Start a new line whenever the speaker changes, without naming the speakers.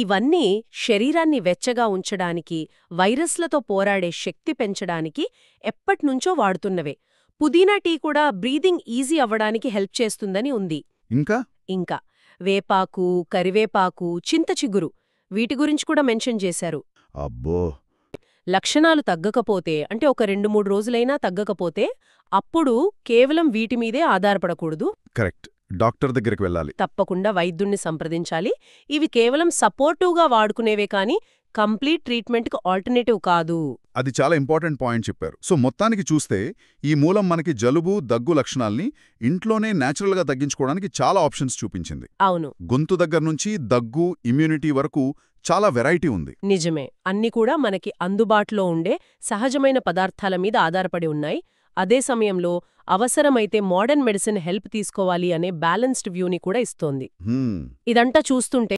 ఇవన్నీ శరీరాన్ని వెచ్చగా ఉంచడానికి, వైరస్లతో పోరాడే శక్తి పెంచడానికి ఎప్పట్నుంచో వాడుతున్నవే. పుదీనా టీ కూడా బ్రీదింగ్ ఈజీ అవ్వడానికి హెల్ప్ చేస్తుందని ఉంది. ఇంకా వేపాకు, కరివేపాకు, చింతచిగురు వీటి గురించి కూడా మెన్షన్ చేశారు.
అబ్బో!
లక్షణాలు తగ్గకపోతే, అంటే ఒక 2-3 రోజులైనా తగ్గకపోతే అప్పుడు కేవలం వీటిమీదే ఆధారపడకూడదు.
కరెక్ట్. డాక్టర్ దగ్గరికి వెళ్ళాలి.
తప్పకుండా వైద్యుణ్ణి సంప్రదించాలి. ఇవి కేవలం సపోర్టివ్గా వాడుకునేవే కానీ కంప్లీట్ ట్రీట్మెంట్కి ఆల్టర్నేటివ్ కాదు.
అది చాలా ఇంపార్టెంట్ పాయింట్ చెప్పారు. సో మొత్తానికి చూస్తే ఈ మూలం మనకి జలుబు, దగ్గు లక్షణాల్ని ఇంట్లోనే న్యాచురల్గా తగ్గించుకోవడానికి చాలా ఆప్షన్స్ చూపించింది.
అవును,
గొంతు దగ్గర నుంచి దగ్గు, ఇమ్యూనిటీ వరకు చాలా వెరైటీ ఉంది.
నిజమే. అన్నీ కూడా మనకి అందుబాటులో ఉండే సహజమైన పదార్థాల మీద ఆధారపడి ఉన్నాయి. అదే సమయంలో అవసరమైతే మోడర్న్ మెడిసిన్ హెల్ప్ తీసుకోవాలి అనే బ్యాలెన్స్డ్ వ్యూని కూడా ఇస్తోంది. ఇదంతా చూస్తుంటే